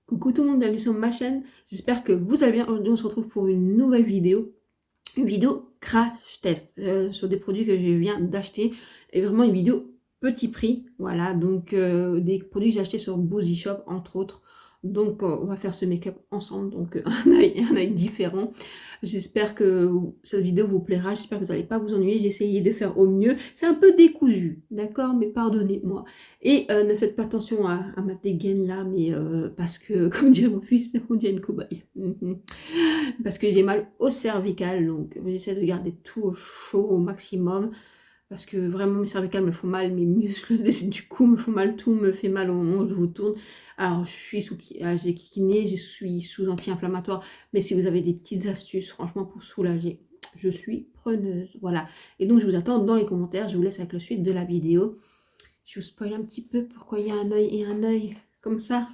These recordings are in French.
Coucou tout le monde, bienvenue sur ma chaîne, j'espère que vous allez bien. Aujourd'hui on se retrouve pour une nouvelle vidéo, crash test sur des produits que je viens d'acheter, et vraiment une vidéo petit prix, voilà, donc des produits que j'ai achetés sur Boosy Shop entre autres. Donc on va faire ce make-up ensemble, donc un œil différent. J'espère que cette vidéo vous plaira, j'espère que vous n'allez pas vous ennuyer. J'ai essayé de faire au mieux, c'est un peu décousu, d'accord, mais pardonnez-moi. Et ne faites pas attention à ma dégaine là, mais parce que, comme dirait mon fils, on dirait une cobaye. Parce que j'ai mal au cervical, donc j'essaie de garder tout au chaud au maximum. Parce que vraiment mes cervicales me font mal, mes muscles du cou me font mal, tout me fait mal au moment où je vous tourne. Alors je suis j'ai kiné, je suis sous anti-inflammatoire, mais si vous avez des petites astuces franchement pour soulager, je suis preneuse. Voilà, et donc je vous attends dans les commentaires, je vous laisse avec la suite de la vidéo. Je vous spoil un petit peu pourquoi il y a un œil et un œil comme ça.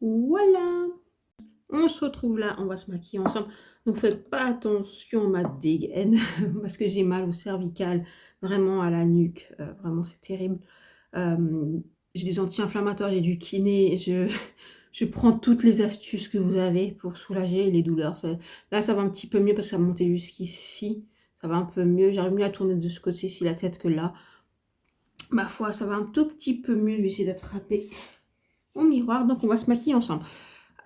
Voilà, on se retrouve là, on va se maquiller ensemble. Donc faites pas attention à ma dégaine parce que j'ai mal au cervical, vraiment à la nuque, vraiment c'est terrible. J'ai des anti-inflammatoires, j'ai du kiné, je prends toutes les astuces que vous avez pour soulager les douleurs. Là ça va un petit peu mieux parce que ça a monté jusqu'ici, ça va un peu mieux, j'arrive mieux à tourner de ce côté-ci la tête que là. Ma foi, ça va un tout petit peu mieux, je vais essayer d'attraper mon miroir, donc on va se maquiller ensemble.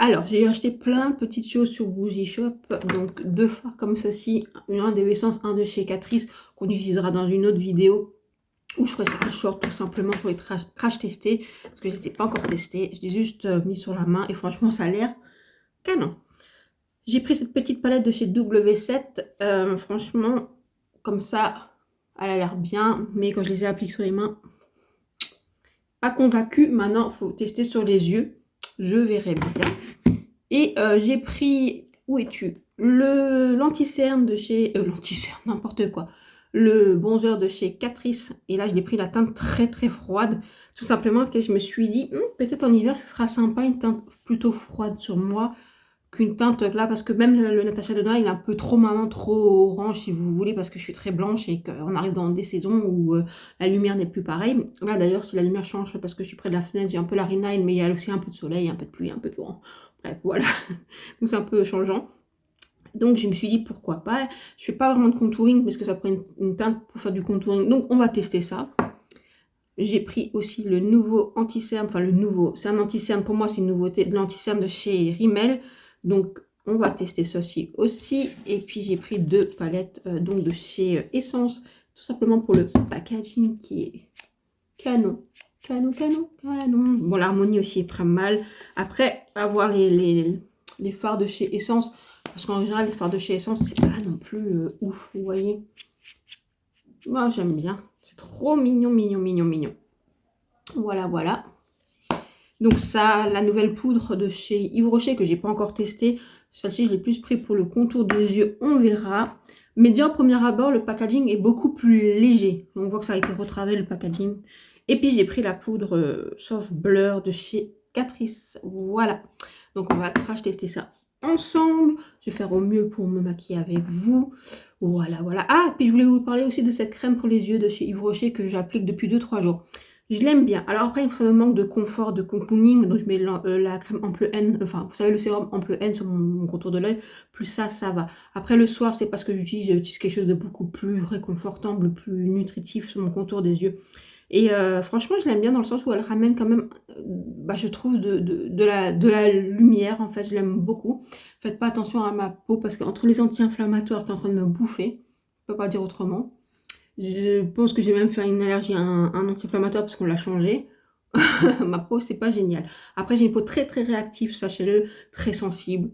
Alors, j'ai acheté plein de petites choses sur Boosy Shop, donc deux fards comme ceci, un de Essence, un de chez Catrice, qu'on utilisera dans une autre vidéo, où je ferai un short tout simplement pour les crash tester, parce que je ne les ai pas encore testés, je l'ai juste mis sur la main, et franchement ça a l'air canon. J'ai pris cette petite palette de chez W7, franchement, comme ça, elle a l'air bien, mais quand je les ai appliquées sur les mains, pas convaincue. Maintenant, il faut tester sur les yeux, je verrai bien. Et j'ai pris, où es-tu, l'anti-cerne de chez, l'anti-cerne, n'importe quoi, le bronzer de chez Catrice. Et là, je l'ai pris la teinte très très froide, tout simplement parce que je me suis dit, peut-être en hiver, ce sera sympa, une teinte plutôt froide sur moi, qu'une teinte là, parce que même le Natasha Denona il est un peu trop maintenant trop orange si vous voulez, parce que je suis très blanche et qu'on arrive dans des saisons où la lumière n'est plus pareille. Là d'ailleurs si la lumière change parce que je suis près de la fenêtre, j'ai un peu la rhinine, mais il y a aussi un peu de soleil, un peu de pluie, un peu de vent, bref voilà. Donc c'est un peu changeant. Donc je me suis dit pourquoi pas, je fais pas vraiment de contouring parce que ça prend une teinte pour faire du contouring, donc on va tester ça. J'ai pris aussi le nouveau anti-cerne, enfin le nouveau, c'est un anti-cerne, pour moi c'est une nouveauté, de l'anti-cerne de chez Rimmel. Donc on va tester ceci aussi. Et puis j'ai pris deux palettes donc de chez Essence, tout simplement pour le packaging qui est canon. Canon, canon, canon. Bon, l'harmonie aussi est pas mal. Après, avoir les fards de chez Essence, parce qu'en général les fards de chez Essence c'est pas non plus ouf, vous voyez. Moi j'aime bien, c'est trop mignon, mignon, mignon, mignon. Voilà, voilà. Donc ça, la nouvelle poudre de chez Yves Rocher que j'ai pas encore testée. Celle-ci, je l'ai plus pris pour le contour des yeux, on verra. Mais déjà, au premier abord, le packaging est beaucoup plus léger. On voit que ça a été retravaillé, le packaging. Et puis, j'ai pris la poudre Soft Blur de chez Catrice. Voilà. Donc, on va crash tester ça ensemble. Je vais faire au mieux pour me maquiller avec vous. Voilà, voilà. Ah, puis je voulais vous parler aussi de cette crème pour les yeux de chez Yves Rocher que j'applique depuis 2-3 jours. Je l'aime bien. Alors après, ça me manque de confort, de cocooning. Donc je mets la crème ample N, enfin, vous savez, le sérum ample N sur mon contour de l'œil. Plus ça va. Après, le soir, c'est parce que j'utilise quelque chose de beaucoup plus réconfortant, plus nutritif sur mon contour des yeux. Et franchement, je l'aime bien dans le sens où elle ramène quand même, je trouve, de la lumière. En fait, je l'aime beaucoup. Faites pas attention à ma peau parce qu'entre les anti-inflammatoires qui est en train de me bouffer, je peux pas dire autrement. Je pense que j'ai même fait une allergie à un anti-inflammatoire parce qu'on l'a changé. Ma peau, c'est pas génial. Après, j'ai une peau très très réactive, sachez-le, très sensible.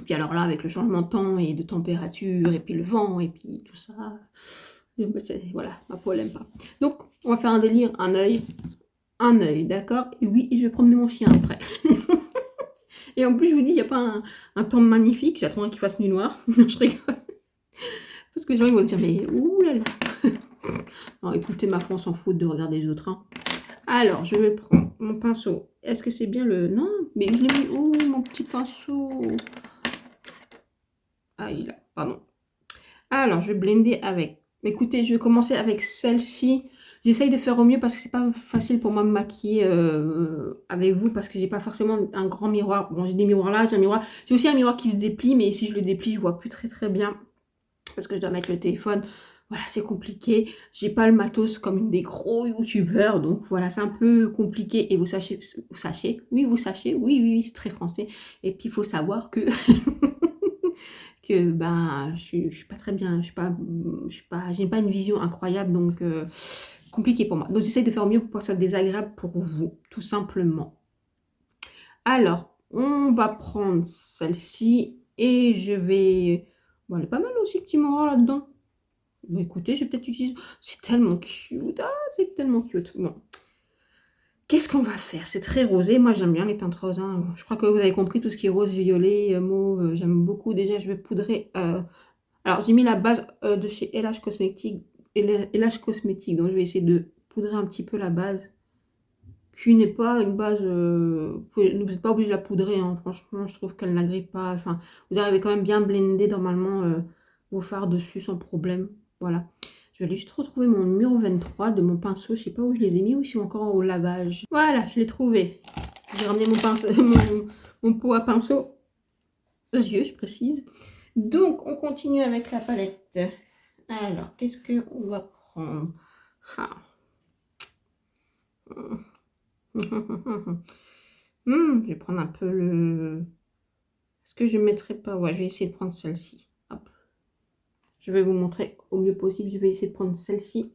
Puis alors là, avec le changement de temps et de température, et puis le vent, et puis tout ça, voilà, ma peau, elle aime pas. Donc, on va faire un délire, un œil, d'accord? Et oui, je vais promener mon chien après. Et en plus, je vous dis, il n'y a pas un temps magnifique. J'attends qu'il fasse nuit noire. Non, je rigole. Parce que les gens, ils vont dire, mais ouh là là. Non, écoutez, ma foi, on s'en fout de regarder les autres. Hein. Alors, je vais prendre mon pinceau. Est-ce que c'est bien le... Non, mais je l'ai mis où, mon petit pinceau? Ah, il a, pardon. Alors, je vais blender avec. Écoutez, je vais commencer avec celle-ci. J'essaye de faire au mieux parce que c'est pas facile pour moi de me maquiller avec vous parce que j'ai pas forcément un grand miroir. Bon, j'ai des miroirs là, j'ai un miroir. J'ai aussi un miroir qui se déplie, mais si je le déplie, je vois plus très bien parce que je dois mettre le téléphone. Voilà, c'est compliqué. J'ai pas le matos comme des gros youtubeurs, donc voilà, c'est un peu compliqué. Et vous sachez, oui, oui, c'est très français. Et puis il faut savoir que que ben je suis pas très bien, j'ai pas une vision incroyable, donc compliqué pour moi. Donc j'essaie de faire au mieux pour que ce soit désagréable pour vous, tout simplement. Alors, on va prendre celle-ci et je vais. Bon, elle est pas mal aussi le petit miroir là-dedans. Bon, écoutez, je vais peut-être utiliser. C'est tellement cute. Ah, c'est tellement cute. Bon. Qu'est-ce qu'on va faire? C'est très rosé. Moi, j'aime bien les teintes roses, hein. Je crois que vous avez compris tout ce qui est rose, violet, mauve. J'aime beaucoup. Déjà, je vais poudrer. Alors, j'ai mis la base de chez LH Cosmétique. LH Cosmétique. Donc, je vais essayer de poudrer un petit peu la base. Qui n'est pas une base. Vous n'êtes pas obligé de la poudrer, hein. Franchement, je trouve qu'elle n'agrippe pas. Enfin, vous arrivez quand même bien blender normalement vos fards dessus sans problème. Voilà. Je vais aller juste retrouver mon numéro 23 de mon pinceau. Je sais pas où je les ai mis ou ils sont encore au lavage. Voilà, je l'ai trouvé. J'ai ramené mon pinceau, mon pot à pinceau. Aux yeux, je précise. Donc, on continue avec la palette. Alors, qu'est-ce qu'on va prendre? Ah. Je vais prendre un peu le... Est-ce que je ne mettrai pas... Ouais, je vais essayer de prendre celle-ci. Hop. Je vais vous montrer au mieux possible. Je vais essayer de prendre celle-ci.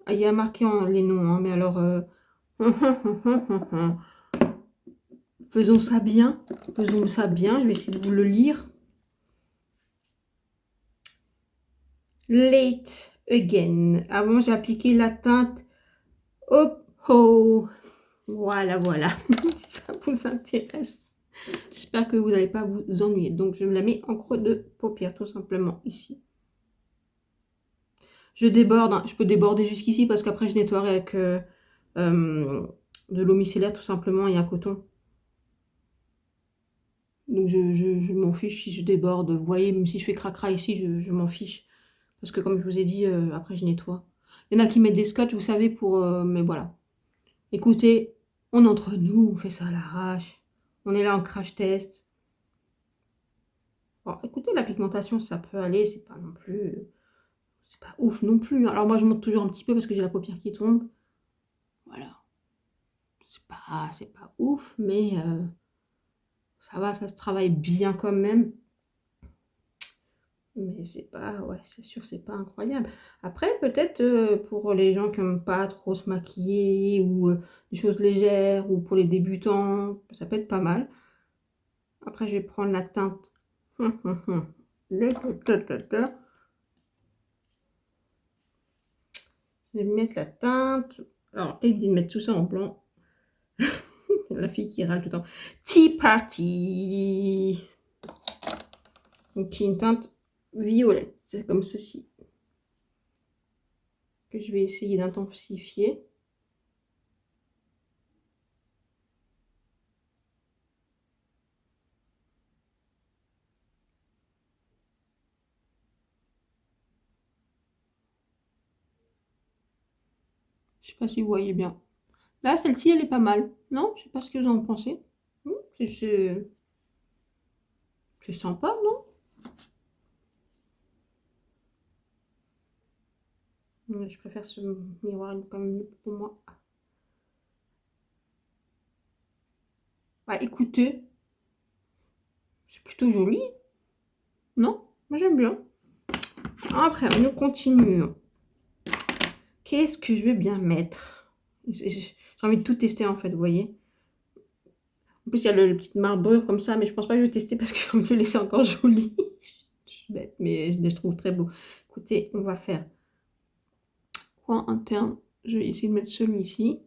Ah, il y a marqué les noms, hein, mais alors... Faisons ça bien. Faisons ça bien. Je vais essayer de vous le lire. Late again. Avant, j'ai appliqué la teinte Hop ho. Voilà, voilà. Ça vous intéresse. J'espère que vous n'allez pas vous ennuyer. Donc, je me la mets en creux de paupière, tout simplement, ici. Je déborde. Hein. Je peux déborder jusqu'ici parce qu'après, je nettoierai avec de l'eau micellaire, tout simplement, et un coton. Donc, je m'en fiche si je déborde. Vous voyez, même si je fais cracra ici, je m'en fiche. Parce que, comme je vous ai dit, après, je nettoie. Il y en a qui mettent des scotch, vous savez, pour... mais voilà. Écoutez, on est entre nous, on fait ça à l'arrache. On est là en crash test. Bon, écoutez, la pigmentation, ça peut aller, c'est pas non plus... C'est pas ouf non plus. Alors moi, je monte toujours un petit peu parce que j'ai la paupière qui tombe. Voilà. C'est pas ouf, mais ça va, ça se travaille bien quand même. Mais c'est pas... Ouais, c'est sûr, c'est pas incroyable. Après, peut-être pour les gens qui n'aiment pas trop se maquiller ou des choses légères ou pour les débutants, ça peut être pas mal. Après, je vais prendre la teinte. Je vais mettre la teinte. Alors, évitez de mettre tout ça en blanc. La fille qui râle tout le temps. Tea Party. Donc, une teinte violette. C'est comme ceci. Que je vais essayer d'intensifier. Je sais pas si vous voyez bien. Là, celle-ci, elle est pas mal. Non? Je sais pas ce que vous en pensez. C'est sympa, non? Je préfère ce miroir quand même pour moi. Bah, écoutez, c'est plutôt joli. Non? Moi, j'aime bien. Après, nous continuons. Qu'est-ce que je vais bien mettre? J'ai envie de tout tester en fait, vous voyez. En plus, il y a le petite marbrure comme ça, mais je pense pas que je vais tester parce que je vais me laisser encore joli. Je suis bête, mais je les trouve très beaux. Écoutez, on va faire coin interne. Je vais essayer de mettre celui-ci.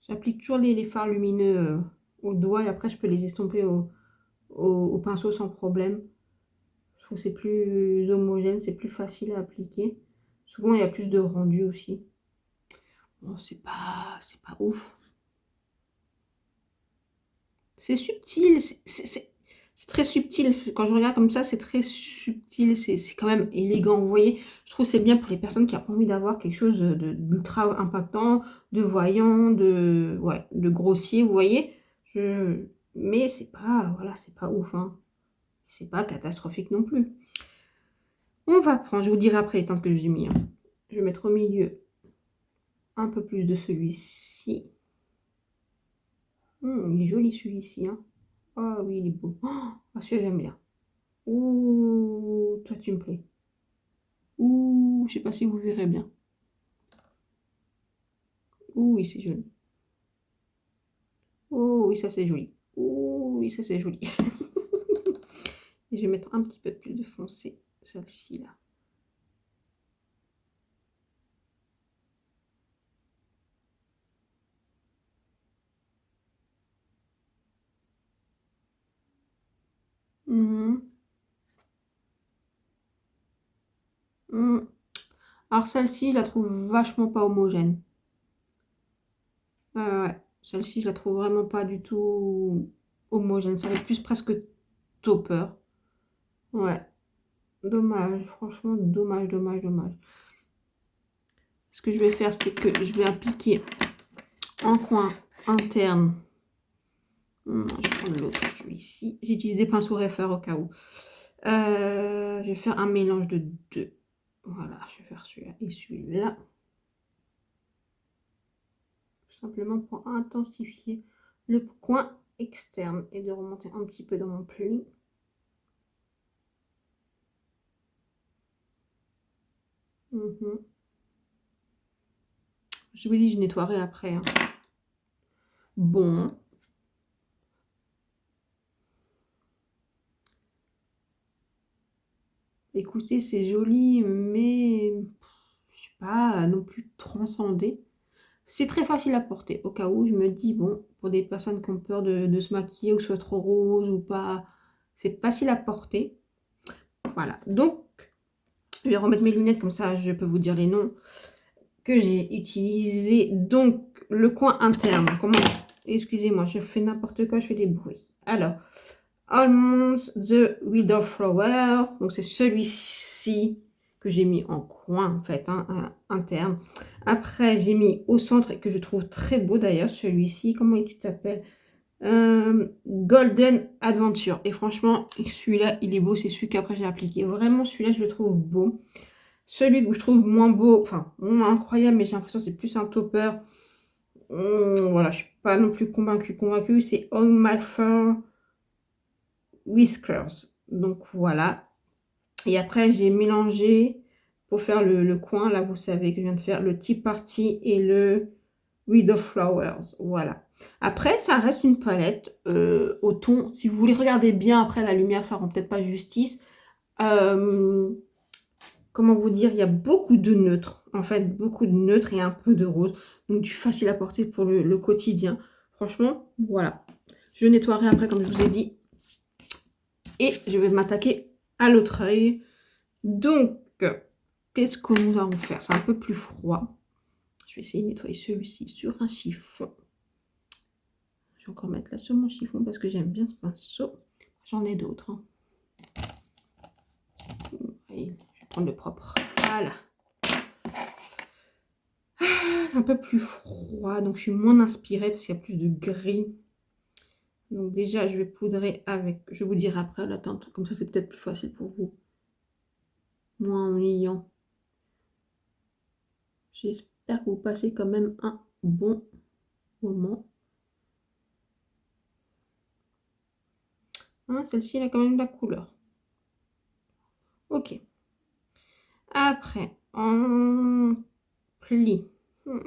J'applique toujours les fards lumineux au doigt et après je peux les estomper au pinceau sans problème. Je trouve que c'est plus homogène, c'est plus facile à appliquer. Souvent il y a plus de rendu aussi. bon, c'est pas ouf. C'est subtil, c'est très subtil. Quand je regarde comme ça, c'est très subtil, c'est quand même élégant. Vous voyez, je trouve que c'est bien pour les personnes qui ont envie d'avoir quelque chose d'ultra impactant, de voyant, ouais, de grossier, vous voyez. Mais c'est pas, voilà, c'est pas ouf, hein. C'est pas catastrophique non plus. On va prendre, je vous dirai après les teintes que j'ai mis, hein. Je vais mettre au milieu un peu plus de celui-ci. Il est joli celui-ci, hein. Oh oui, il est beau. Oh, celui-là, j'aime bien. Ouh, toi, tu me plais. Ouh, je sais pas si vous verrez bien. Ouh, oui, c'est joli. Oh, oui, ça, c'est joli. Ouh, oui, ça, c'est joli. Et je vais mettre un petit peu plus de foncé, celle-ci, là. Mhm. Mhm. Alors, celle-ci, je la trouve vachement pas homogène. Ouais. Celle-ci, je la trouve vraiment pas du tout homogène. Ça va être plus presque topper. Ouais. Dommage. Franchement, dommage, dommage, dommage. Ce que je vais faire, c'est que je vais appliquer en coin interne. Je vais prendre l'autre, celui-ci. J'utilise des pinceaux Refer au cas où. Je vais faire un mélange de deux. Voilà, je vais faire celui-là et celui-là. Tout simplement pour intensifier le coin externe et de remonter un petit peu dans mon pli. Je vous dis, je nettoierai après, hein. Bon. Écoutez, c'est joli, mais je suis pas non plus transcendée. C'est très facile à porter, au cas où je me dis, bon, pour des personnes qui ont peur de se maquiller ou soit trop rose ou pas, c'est facile à porter. Voilà, donc je vais remettre mes lunettes, comme ça je peux vous dire les noms que j'ai utilisés. Donc, le coin interne, comment... Excusez-moi, je fais n'importe quoi, je fais des bruits. Alors, Almonds The Widow Flower, donc c'est celui-ci que j'ai mis en coin en fait, hein, interne. Après j'ai mis au centre et que je trouve très beau d'ailleurs celui-ci, comment tu t'appelles, Golden Adventure, et franchement celui-là il est beau, c'est celui qu'après j'ai appliqué, vraiment celui-là je le trouve beau. Celui que je trouve moins beau, enfin moins incroyable, mais j'ai l'impression que c'est plus un topper, voilà, je suis pas non plus convaincue, c'est On My Fur Whiskers. Donc voilà. Et après, j'ai mélangé pour faire le coin. Là, vous savez que je viens de faire le Tea Party et le Widow Flowers. Voilà. Après, ça reste une palette au ton. Si vous voulez regarder bien après la lumière, ça rend peut-être pas justice. Comment vous dire, il y a beaucoup de neutres. En fait, beaucoup de neutres et un peu de rose. Donc, du facile à porter pour le quotidien. Franchement, voilà. Je nettoierai après, comme je vous ai dit. Et je vais m'attaquer à l'autre œil. Donc, qu'est-ce que nous allons faire? C'est un peu plus froid. Je vais essayer de nettoyer celui-ci sur un chiffon. Je vais encore mettre là sur mon chiffon parce que j'aime bien ce pinceau. J'en ai d'autres, hein. Je vais prendre le propre. Voilà. C'est un peu plus froid, donc je suis moins inspirée parce qu'il y a plus de gris. Donc déjà, je vais poudrer avec... Je vais vous dire après la teinte. Comme ça, c'est peut-être plus facile pour vous. Moins ennuyant. J'espère que vous passez quand même un bon moment. Hein, celle-ci, elle a quand même de la couleur. Ok. Après, en pli.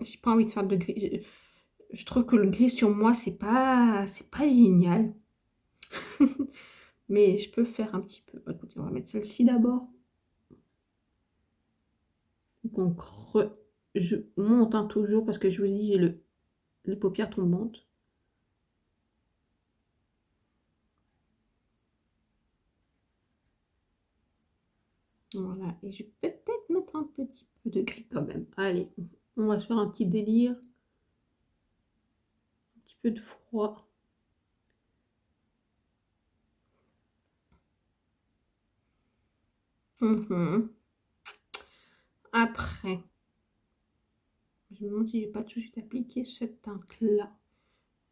J'ai pas envie de faire de gris. Je trouve que le gris sur moi, c'est pas génial. Mais je peux faire un petit peu. Écoutez, on va mettre celle-ci d'abord. Donc, je monte, hein, toujours parce que je vous dis, j'ai les paupières tombantes. Voilà. Et je vais peut-être mettre un petit peu de gris quand même. Allez, On va se faire un petit délire. Un petit peu de froid. Après, je me demande si je vais pas tout de suite appliquer ce teinte-là.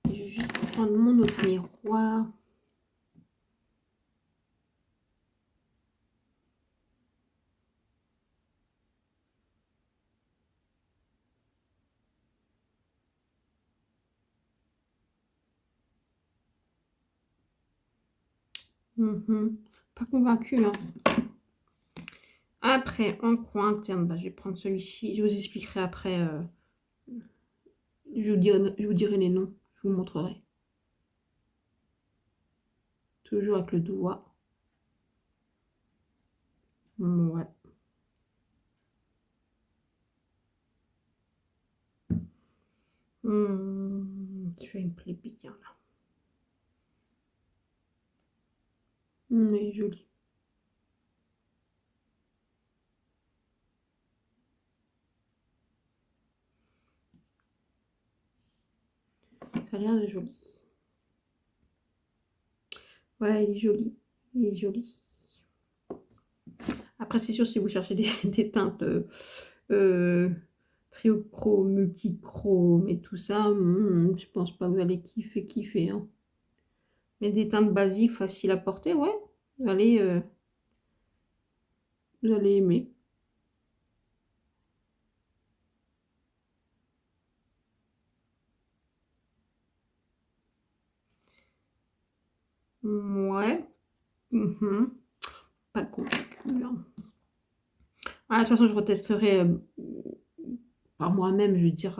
Je vais juste prendre mon autre miroir. Pas convaincue, hein. Après, en coin interne, bah, je vais prendre celui-ci. Je vous expliquerai après. Je vous dirai les noms. Je vous montrerai. Toujours avec le doigt. Ouais. Celui-là, il me plaît bien, là. Il est joli. Ça a l'air de joli. Ouais, il est joli. Il est joli. Après, c'est sûr, si vous cherchez des teintes triochrome, multichrome et tout ça, je pense pas que vous allez kiffer. Hein. Mais des teintes basiques, faciles à porter, ouais, vous allez aimer. Ouais. Pas convaincu, hein. Ah, de toute façon, je retesterai par moi-même. Je veux dire,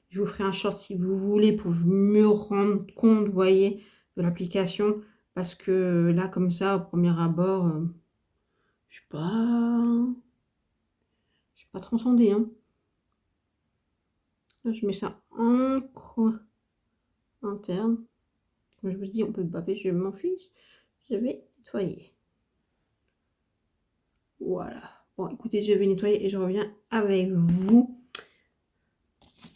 je vous ferai un short si vous voulez pour mieux rendre compte, vous voyez, de l'application. Parce que là, comme ça, au premier abord, je suis pas transcendée, hein. Là, je mets ça en coin interne. Comme je vous dis, on peut baver, je m'en fiche. Je vais nettoyer. Voilà. Bon, écoutez, je vais nettoyer et je reviens avec vous.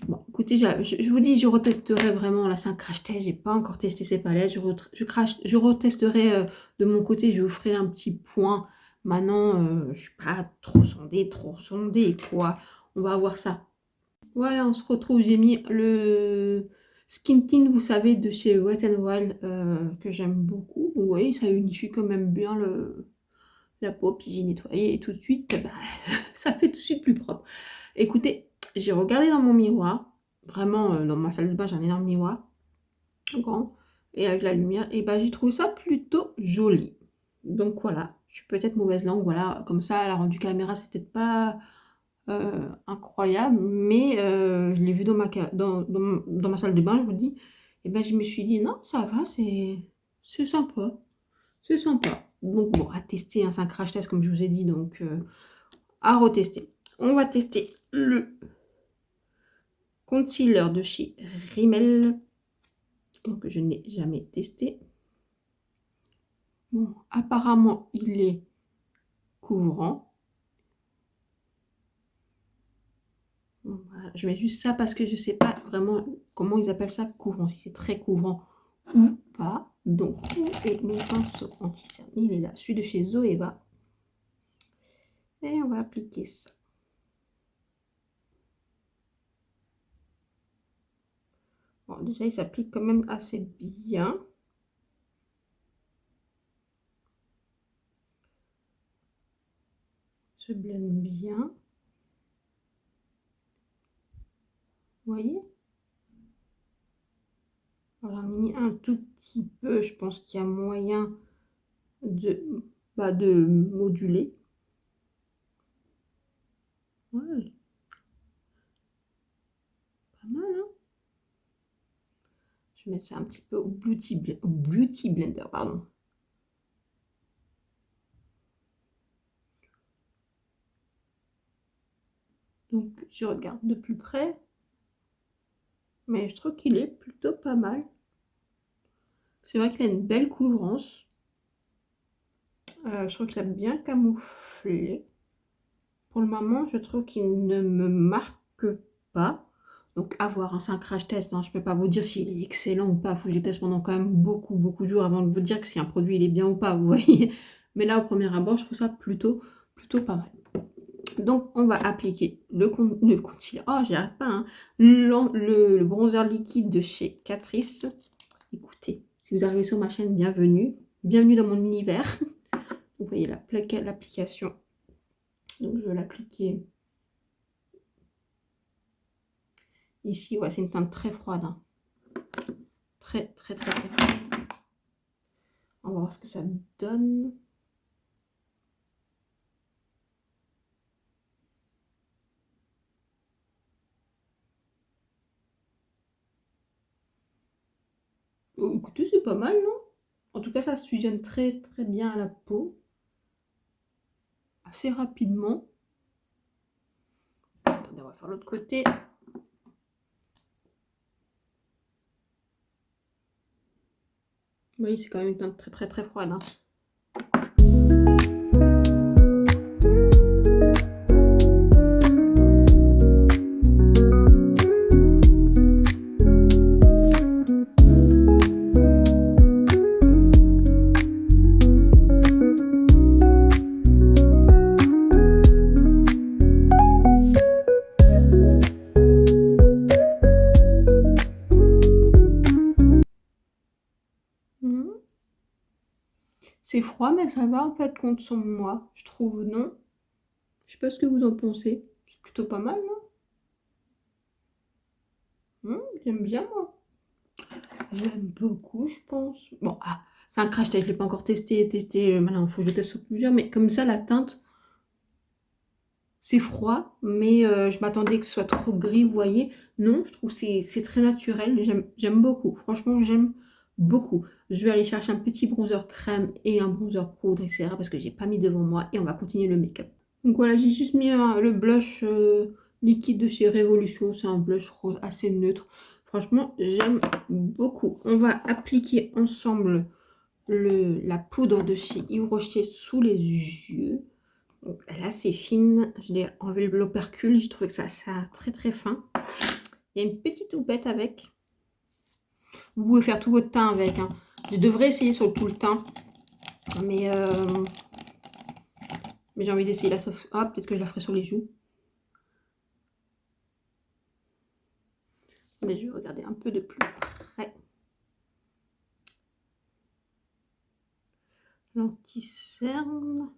Bon, écoutez, je vous dis, je retesterai vraiment. Là, c'est un crash test. J'ai pas encore testé ces palettes. Je retesterai de mon côté. Je vous ferai un petit point. Maintenant, je suis pas trop sondée, quoi. On va voir ça. Voilà, on se retrouve. J'ai mis le Skin Tint, vous savez, de chez Wet n Wild, que j'aime beaucoup. Vous voyez, ça unifie quand même bien la peau. Puis j'ai nettoyé et tout de suite, bah, ça fait tout de suite plus propre. Écoutez, j'ai regardé dans mon miroir. Vraiment, dans ma salle de bain, j'ai un énorme miroir. Grand. Et avec la lumière. Et bah, j'ai trouvé ça plutôt joli. Donc voilà. Je suis peut-être mauvaise langue. Voilà. Comme ça, la rendu caméra, c'est peut-être pas incroyable, mais je l'ai vu dans ma salle de bain, je vous dis, et ben je me suis dit non, ça va, c'est sympa, c'est sympa. Donc bon, à tester, hein, c'est un crash test comme je vous ai dit, donc à retester. On va tester le concealer de chez Rimmel, que je n'ai jamais testé. Bon, apparemment, il est couvrant. Bon, voilà, je mets juste ça parce que je ne sais pas vraiment comment ils appellent ça couvrant, si c'est très couvrant ou pas. Donc, où est mon pinceau anti-cerne? Il est là, celui de chez Zoeva. Et on va appliquer ça. Bon, déjà, il s'applique quand même assez bien. Se blende bien. Vous voyez? Alors, j'en ai mis un tout petit peu. Je pense qu'il y a moyen de moduler. Ouais. Pas mal, hein? Je vais mettre ça un petit peu au Beauty Blender, pardon. Donc, je regarde de plus près. Mais je trouve qu'il est plutôt pas mal. C'est vrai qu'il a une belle couvrance. Je trouve qu'il a bien camouflé. Pour le moment, je trouve qu'il ne me marque pas. Donc à voir, hein, c'est un crash test, hein. Je ne peux pas vous dire s'il est excellent ou pas. Il faut que je teste pendant quand même beaucoup, beaucoup de jours avant de vous dire que si un produit il est bien ou pas, vous voyez. Mais là, au premier abord, je trouve ça plutôt pas mal. Donc on va appliquer le concealer. Oh, j'y arrête pas, hein. Le bronzer liquide de chez Catrice. Écoutez, si vous arrivez sur ma chaîne, bienvenue. Bienvenue dans mon univers. Vous voyez l'application. Donc je vais l'appliquer ici. Ouais, c'est une teinte très froide, hein. Très froide. On va voir ce que ça donne. Oh, écoutez, c'est pas mal, non? En tout cas, ça se fusionne très bien à la peau. Assez rapidement. Attendez, on va faire l'autre côté. Vous voyez, c'est quand même une teinte très froide, hein. C'est froid, mais ça va en fait contre son moi, je trouve, non? Je sais pas ce que vous en pensez. C'est plutôt pas mal, non? J'aime bien, moi. J'aime beaucoup, je pense. Bon, c'est un crash test, je l'ai pas encore testé. Maintenant, il faut que je teste sur plusieurs. Mais comme ça, la teinte, c'est froid. Mais je m'attendais que ce soit trop gris, vous voyez. Non, je trouve que c'est très naturel. J'aime beaucoup. Franchement, j'aime beaucoup. Je vais aller chercher un petit bronzer crème et un bronzer poudre, etc. Parce que j'ai pas mis devant moi. Et on va continuer le make-up. Donc voilà, j'ai juste mis le blush liquide de chez Révolution. C'est un blush rose assez neutre. Franchement, j'aime beaucoup. On va appliquer ensemble la poudre de chez Yves Rocher sous les yeux. Donc là, c'est fine. Je l'ai enlevé l'opercule. J'ai trouvé que ça très fin. Il y a une petite houppette avec. Vous pouvez faire tout votre teint avec, hein. Je devrais essayer sur tout le teint. Mais j'ai envie d'essayer la sauce. Ah, peut-être que je la ferai sur les joues. Mais je vais regarder un peu de plus près. L'anti-cerne.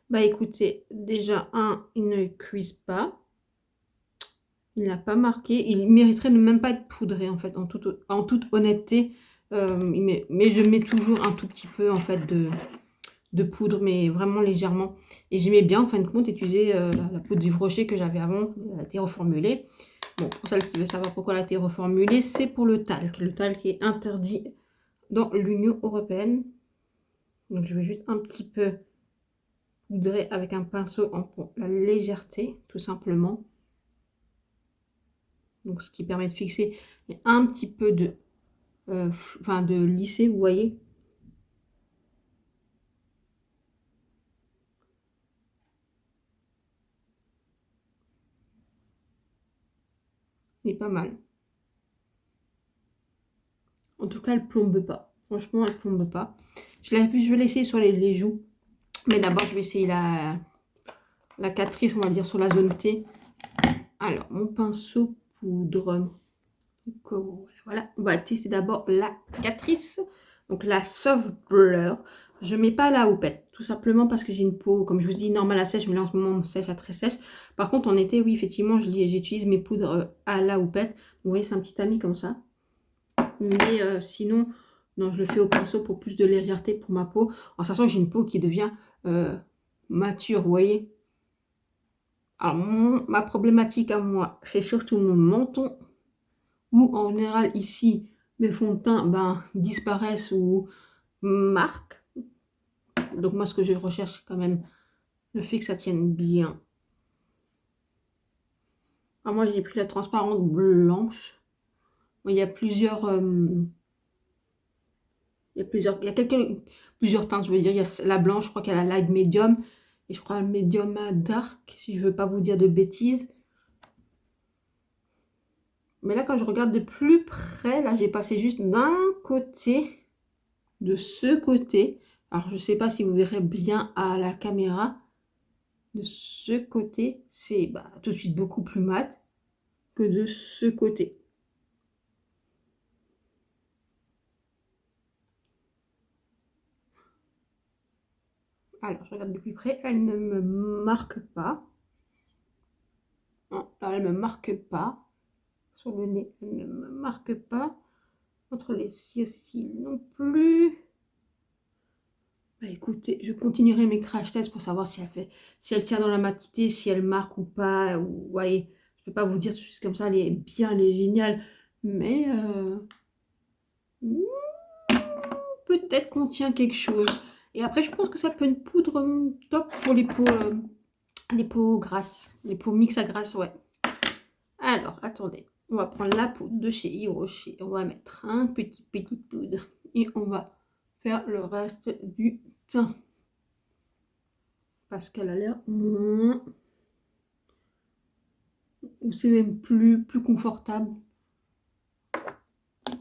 Bah écoutez, déjà, il ne cuise pas. Il n'a pas marqué. Il mériterait de ne même pas être poudré, en fait, en toute honnêteté. Mais je mets toujours un tout petit peu, en fait, de poudre, mais vraiment légèrement. Et j'aimais bien, en fin de compte, utiliser la poudre d'Yves Rocher que j'avais avant. Elle a été reformulée. Bon, pour celles qui veulent savoir pourquoi elle a été reformulée, c'est pour le talc. Le talc est interdit dans l'Union européenne. Donc, je vais juste un petit peu poudrer avec un pinceau pour la légèreté, tout simplement. Donc, ce qui permet de fixer un petit peu de lisser, vous voyez. Il est pas mal. En tout cas, elle plombe pas. Franchement, elle plombe pas. Je vais l'essayer sur les joues. Mais d'abord, je vais essayer la Catrice, on va dire, sur la zone T. Alors, mon pinceau poudre. Donc, voilà, on va tester d'abord la Catrice. Donc, la Soft Blur. Je mets pas la houppette, tout simplement parce que j'ai une peau, comme je vous dis, normale à sèche, mais là en ce moment, on sèche à très sèche. Par contre, en été, oui, effectivement, j'utilise mes poudres à la houppette. Vous voyez, c'est un petit tamis comme ça. Mais sinon, non, je le fais au pinceau pour plus de légèreté pour ma peau. En sachant que j'ai une peau qui devient mature, vous voyez. Alors, ma problématique à moi, c'est surtout mon menton. Où en général, ici, mes fonds de teint disparaissent ou marquent. Donc moi, ce que je recherche quand même, le fait que ça tienne bien. Alors moi, j'ai pris la transparente blanche. Il y a plusieurs... il y a plusieurs teintes, je veux dire. Il y a la blanche, je crois qu'elle a la light medium. Et je crois le medium à dark, si je veux pas vous dire de bêtises. Mais là, quand je regarde de plus près, là, j'ai passé juste d'un côté, de ce côté. Alors, je ne sais pas si vous verrez bien à la caméra. De ce côté, c'est tout de suite beaucoup plus mat que de ce côté. Alors, je regarde de plus près, elle ne me marque pas. Non, là, elle ne me marque pas. Sur le nez, elle ne me marque pas. Entre les cils non plus. Écoutez, je continuerai mes crash tests pour savoir si elle tient dans la matité, si elle marque ou pas. Ou, voyez, je ne peux pas vous dire juste comme ça, elle est bien, elle est géniale. Mais peut-être qu'on tient quelque chose. Et après, je pense que ça peut une poudre top pour les peaux grasses. Les peaux mix à grasse, ouais. Alors, attendez. On va prendre la poudre de chez Hiroshi. On va mettre un petit poudre. Et on va faire le reste du teint. Parce qu'elle a l'air moins... Ou c'est même plus confortable.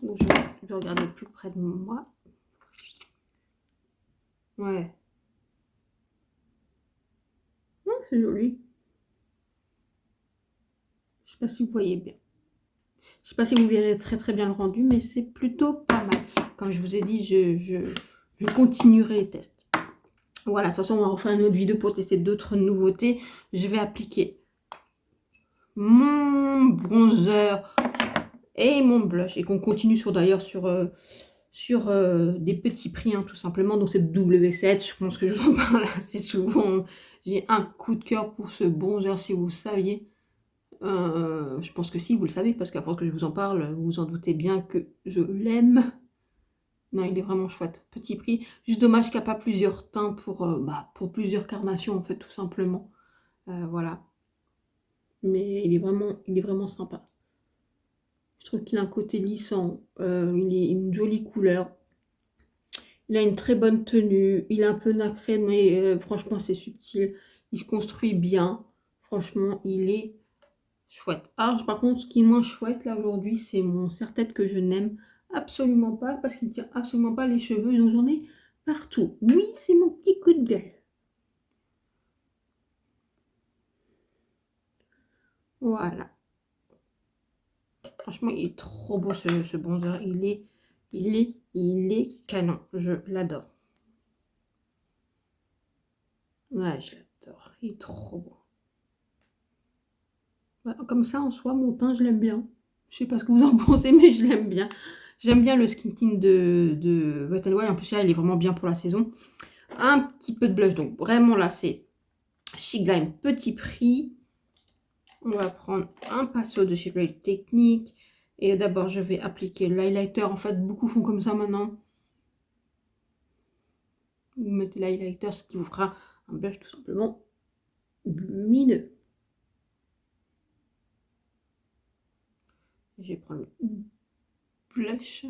Donc, je vais regarder plus près de moi. Ouais. C'est joli. Je sais pas si vous voyez bien. Je sais pas si vous verrez très bien le rendu, mais c'est plutôt pas mal. Comme je vous ai dit, je continuerai les tests. Voilà, de toute façon, on va refaire une autre vidéo pour tester d'autres nouveautés. Je vais appliquer mon bronzer et mon blush. Et qu'on continue d'ailleurs sur des petits prix, hein, tout simplement. Donc c'est W7, je pense que je vous en parle assez souvent. J'ai un coup de cœur pour ce bronzer, si vous saviez. Je pense que si, vous le savez, parce qu'à force que je vous en parle, vous vous en doutez bien que je l'aime. Non, il est vraiment chouette. Petit prix. Juste dommage qu'il n'y a pas plusieurs teints pour plusieurs carnations, en fait, tout simplement. Voilà. Mais il est vraiment sympa. Je trouve qu'il a un côté lissant. Il est une jolie couleur. Il a une très bonne tenue. Il est un peu nacré, mais franchement, c'est subtil. Il se construit bien. Franchement, il est chouette. Alors, par contre, ce qui est moins chouette, là, aujourd'hui, c'est mon serre-tête que je n'aime absolument pas parce qu'il ne tient absolument pas les cheveux. Donc, j'en ai partout. Oui, c'est mon petit coup de gueule. Voilà. Franchement, il est trop beau, ce bronzer. Il est canon. Je l'adore. Ouais, je l'adore. Il est trop beau. Voilà, comme ça, en soi, mon teint, je l'aime bien. Je sais pas ce que vous en pensez, mais je l'aime bien. J'aime bien le skin tint de Wet n Wild. En plus, là, il est vraiment bien pour la saison. Un petit peu de blush. Donc, vraiment, là, c'est Chic Lime petit prix. On va prendre un pinceau de chez Great Technique. Et d'abord, je vais appliquer l'highlighter. En fait, beaucoup font comme ça maintenant. Vous mettez l'highlighter, ce qui vous fera un blush tout simplement lumineux. Je vais prendre le blush.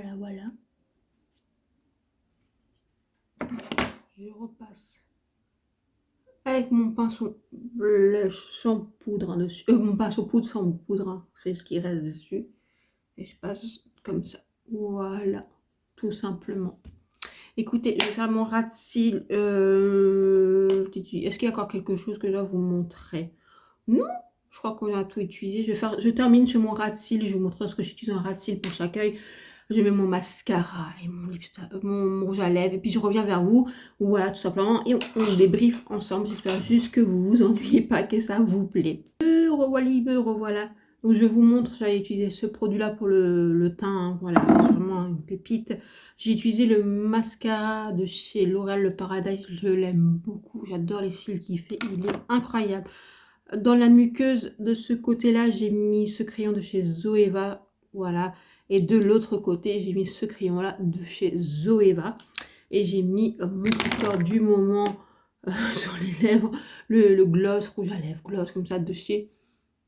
Voilà. Je repasse avec mon pinceau blush sans poudre dessus. Mon pinceau poudre sans poudre, hein. C'est ce qui reste dessus. Et je passe comme ça. Voilà, tout simplement. Écoutez, je vais faire mon ras de cils. Est-ce qu'il y a encore quelque chose que je dois vous montrer? Non, je crois qu'on a tout utilisé. Je termine sur mon ras de cils. Je vous montrerai ce que j'utilise en ras de cils pour chaque œil. Je mets mon mascara et mon rouge à lèvres. Et puis je reviens vers vous. Voilà, tout simplement. Et on débriefe ensemble. J'espère juste que vous vous ennuyez pas, que ça vous plaît. Me revoilà. Donc je vous montre, j'avais utilisé ce produit-là pour le teint. Hein, voilà, vraiment une pépite. J'ai utilisé le mascara de chez L'Oréal Le Paradise. Je l'aime beaucoup. J'adore les cils qu'il fait. Il est incroyable. Dans la muqueuse de ce côté-là, j'ai mis ce crayon de chez Zoeva. Voilà. Et de l'autre côté, j'ai mis ce crayon-là de chez Zoeva. Et j'ai mis mon coup de cœur du moment. sur les lèvres, le gloss rouge à lèvres, gloss comme ça de chez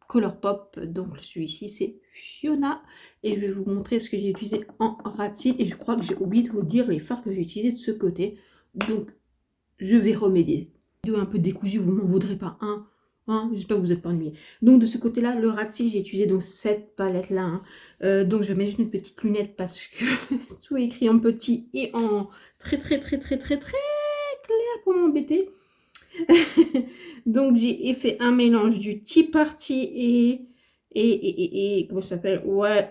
Colourpop. Donc celui-ci c'est Fiona et je vais vous montrer ce que j'ai utilisé en Rat-Cils et je crois que j'ai oublié de vous dire les fards que j'ai utilisés de ce côté. Donc je vais remédier. Un peu décousu, vous m'en voudrez pas j'espère que vous n'êtes pas ennuyés. Donc de ce côté là, le Rat-Cils, j'ai utilisé donc cette palette là, donc je vais mettre juste une petite lunette parce que tout est écrit en petit et en très clair pour m'embêter. Donc j'ai fait un mélange du Tea Party et comment ça s'appelle, ouais,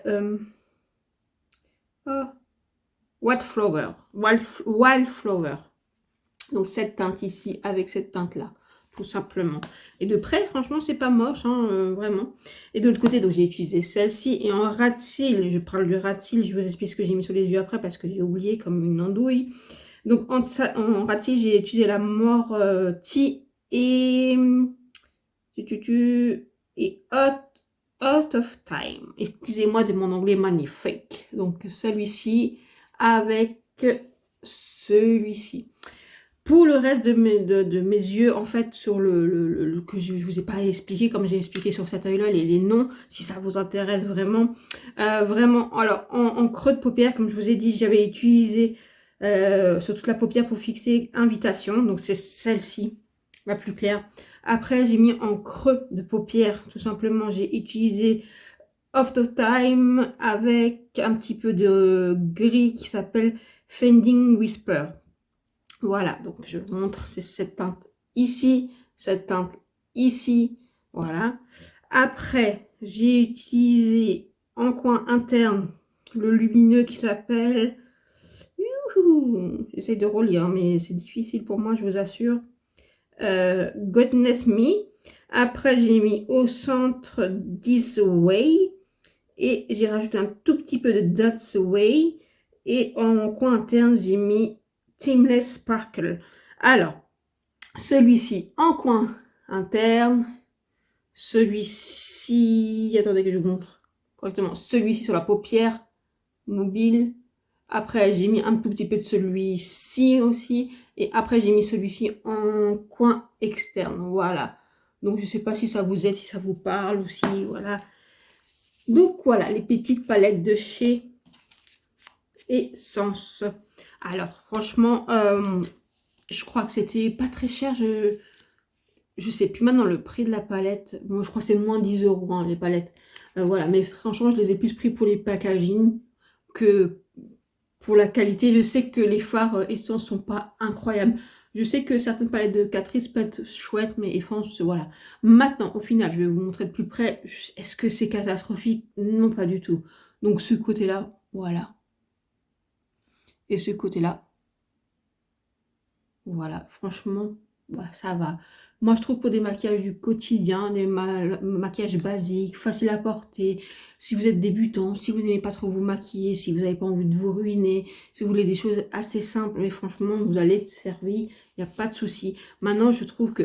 Wildflower. Donc cette teinte ici avec cette teinte là, tout simplement. Et de près, franchement, c'est pas moche, hein, vraiment. Et de l'autre côté, donc j'ai utilisé celle-ci. Et en Rat-Cils, je parle du Rat-Cils, je vous explique ce que j'ai mis sur les yeux après parce que j'ai oublié comme une andouille. Donc en Rat-Cils, j'ai utilisé la More Tea et Out of Time. Excusez-moi de mon anglais magnifique. Donc celui-ci avec celui-ci. Pour le reste de mes yeux, en fait, sur le que je ne vous ai pas expliqué, comme j'ai expliqué sur cet œil-là, les noms, si ça vous intéresse vraiment. Vraiment, alors, en creux de paupière, comme je vous ai dit, j'avais utilisé sur toute la paupière pour fixer invitation. Donc, c'est celle-ci, la plus claire. Après, j'ai mis en creux de paupière, tout simplement, j'ai utilisé Of the Time avec un petit peu de gris qui s'appelle Fending Whisper. Voilà, donc je vous montre, c'est cette teinte ici, cette teinte ici, voilà. Après, j'ai utilisé en coin interne le lumineux qui s'appelle, j'essaie de relire, mais c'est difficile pour moi, je vous assure, Goodness Me. Après, j'ai mis au centre This Way et j'ai rajouté un tout petit peu de That's Way. Et en coin interne, j'ai mis Timeless Sparkle. Alors, celui-ci en coin interne, celui-ci, attendez que je vous montre correctement, celui-ci sur la paupière mobile. Après, j'ai mis un tout petit peu de celui-ci aussi. Et après, j'ai mis celui-ci en coin externe. Voilà. Donc, je ne sais pas si ça vous aide, si ça vous parle aussi. Voilà. Donc, voilà, les petites palettes de chez Essence. Alors, franchement, je crois que c'était pas très cher. Je sais plus maintenant le prix de la palette. Bon, je crois que c'est moins 10 € hein, les palettes. Voilà, mais franchement, je les ai plus pris pour les packaging que pour la qualité. Je sais que les fards Essence sont pas incroyables. Je sais que certaines palettes de Catrice peuvent être chouettes, mais Essence, voilà. Maintenant, au final, je vais vous montrer de plus près. Est-ce que c'est catastrophique? Non, pas du tout. Donc, ce côté-là, voilà. Et ce côté-là, voilà, franchement, bah, ça va. Moi, je trouve pour des maquillages du quotidien, des maquillages basiques, faciles à porter, si vous êtes débutant, si vous n'aimez pas trop vous maquiller, si vous n'avez pas envie de vous ruiner, si vous voulez des choses assez simples, mais franchement, vous allez être servi, il n'y a pas de souci. Maintenant, je trouve que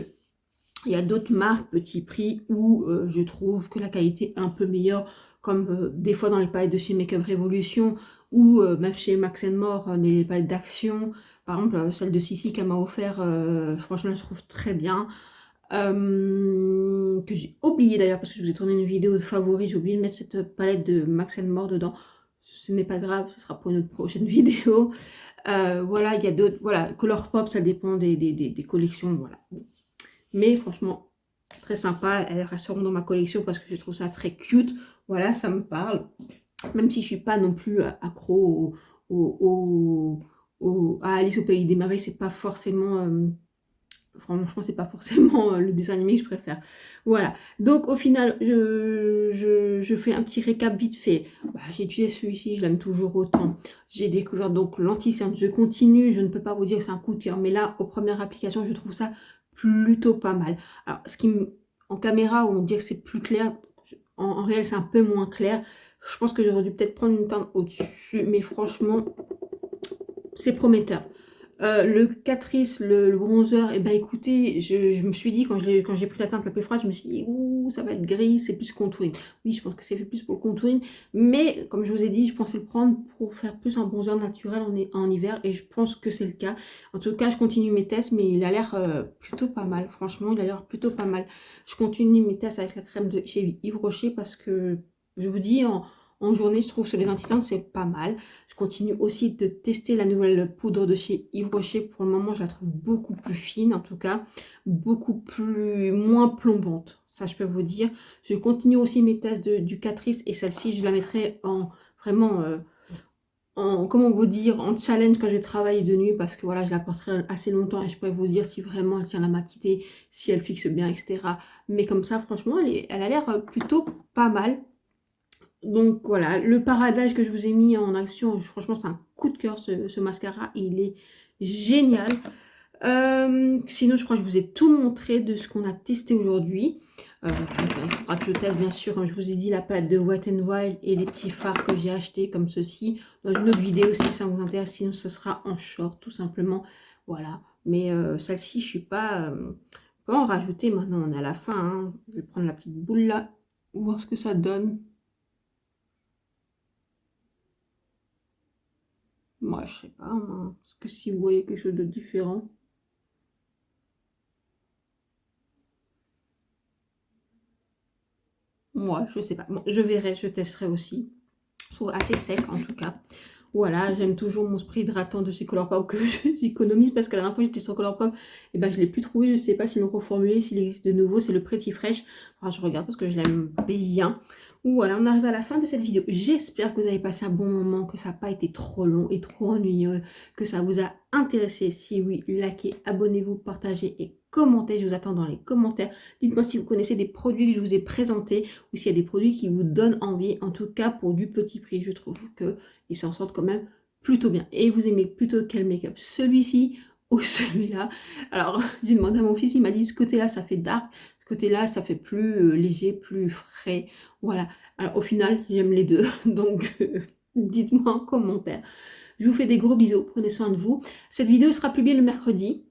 il y a d'autres marques, petit prix, où je trouve que la qualité est un peu meilleure, comme des fois dans les palettes de chez Makeup Revolution, ou même chez Max More, les palettes d'action. Par exemple, celle de Sissi qu'elle m'a offert, franchement, je trouve très bien. Que j'ai oublié d'ailleurs, parce que je vous ai tourné une vidéo de favoris, j'ai oublié de mettre cette palette de Max More dedans. Ce n'est pas grave, ce sera pour une autre prochaine vidéo. Voilà, il y a d'autres, voilà, Colourpop, ça dépend des collections, voilà. Mais franchement, très sympa. Elle restera dans ma collection parce que je trouve ça très cute. Voilà, ça me parle. Même si je suis pas non plus accro à Alice au Pays des Merveilles, c'est pas forcément... franchement, c'est pas forcément le dessin animé que je préfère. Voilà. Donc, au final, je fais un petit récap vite fait. Bah, j'ai utilisé celui-ci, je l'aime toujours autant. J'ai découvert donc l'anti-cerne. Je continue. Je ne peux pas vous dire que c'est un coup de cœur. Mais là, aux premières applications, je trouve ça plutôt pas mal. Alors, en caméra, on dit que c'est plus clair. En réel, c'est un peu moins clair. Je pense que j'aurais dû peut-être prendre une teinte au-dessus. Mais franchement, c'est prometteur. Le Catrice, le bronzer, et ben écoutez, je me suis dit, quand j'ai pris la teinte la plus froide, je me suis dit, ouh, ou ça va être gris, c'est plus contouring. Oui, je pense que c'est fait plus pour le contouring, mais comme je vous ai dit, je pensais le prendre pour faire plus un bronzer naturel en hiver, et je pense que c'est le cas. En tout cas, je continue mes tests, mais il a l'air plutôt pas mal. Franchement, il a l'air plutôt pas mal. Je continue mes tests avec la crème de chez Yves Rocher parce que, je vous dis, en journée, je trouve sur les anti-teintes, c'est pas mal. Je continue aussi de tester la nouvelle poudre de chez Yves Rocher. Pour le moment, je la trouve beaucoup plus fine, en tout cas, beaucoup plus moins plombante. Ça, je peux vous dire. Je continue aussi mes tests du Catrice, et celle-ci, je la mettrai en vraiment comment vous dire, en challenge quand je vais travailler de nuit, parce que voilà, je la porterai assez longtemps et je pourrais vous dire si vraiment elle tient la matité, si elle fixe bien, etc. Mais comme ça, franchement, elle a l'air plutôt pas mal. Donc voilà, le Paradise que je vous ai mis en action, franchement, c'est un coup de cœur, ce mascara, il est génial. Sinon, je crois que je vous ai tout montré de ce qu'on a testé aujourd'hui. Il faudra que je teste, bien sûr, comme je vous ai dit, la palette de Wet n Wild et les petits fards que j'ai achetés comme ceci. Dans une autre vidéo, si ça vous intéresse, sinon ce sera en short, tout simplement. Voilà. Mais celle-ci, je suis pas... on peut en rajouter maintenant, on est à la fin. Hein. Je vais prendre la petite boule là, voir ce que ça donne. Moi, je sais pas. Hein. Est-ce que si vous voyez quelque chose de différent... Moi, je sais pas. Bon, je verrai, je testerai aussi. Je trouve assez sec en tout cas. Voilà, j'aime toujours mon spray hydratant de chez Colourpop que j'économise parce que la dernière fois j'étais sur Colourpop et ben je l'ai plus trouvé. Je sais pas s'ils l'ont reformulé, s'il existe de nouveau. C'est le Pretty Fresh. Enfin, je regarde parce que je l'aime bien. Voilà, on arrive à la fin de cette vidéo. J'espère que vous avez passé un bon moment, que ça n'a pas été trop long et trop ennuyeux, que ça vous a intéressé. Si oui, likez, abonnez-vous, partagez et commentez. Je vous attends dans les commentaires. Dites-moi si vous connaissez des produits que je vous ai présentés ou s'il y a des produits qui vous donnent envie. En tout cas, pour du petit prix, je trouve qu'ils s'en sortent quand même plutôt bien. Et vous aimez plutôt quel make-up? Celui-ci ou celui-là? Alors, j'ai demandé à mon fils, il m'a dit ce côté-là, ça fait dark. Ce côté-là, ça fait plus léger, plus frais. Voilà. Alors, au final, j'aime les deux. Donc, dites-moi en commentaire. Je vous fais des gros bisous. Prenez soin de vous. Cette vidéo sera publiée le mercredi.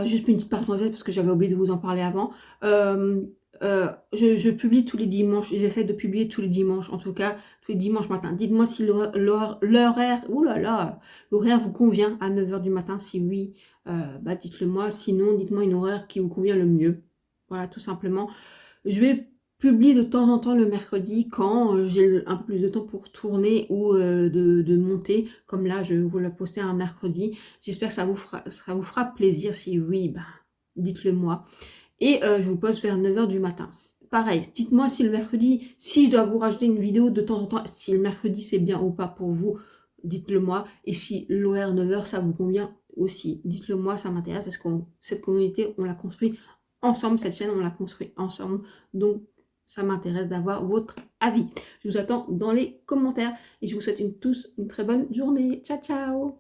Juste une petite parenthèse parce que j'avais oublié de vous en parler avant. Je publie tous les dimanches. J'essaie de publier tous les dimanches. En tout cas, tous les dimanches matin. Dites-moi si l'horaire vous convient à 9 h du matin. Si oui, dites-le moi. Sinon, dites-moi une horaire qui vous convient le mieux. Voilà, tout simplement. Je vais publier de temps en temps le mercredi quand j'ai un peu plus de temps pour tourner ou de monter. Comme là, je vais vous le poster un mercredi. J'espère que ça vous fera plaisir. Si oui, dites-le moi. Et je vous poste vers 9 h du matin. Pareil, dites-moi si le mercredi, si je dois vous rajouter une vidéo de temps en temps, si le mercredi c'est bien ou pas pour vous, dites-le moi. Et si l'horaire 9 h ça vous convient aussi, dites-le moi, ça m'intéresse parce que cette communauté, on l'a construit ensemble, cette chaîne, on l'a construit ensemble. Donc, ça m'intéresse d'avoir votre avis. Je vous attends dans les commentaires et je vous souhaite tous une très bonne journée. Ciao, ciao!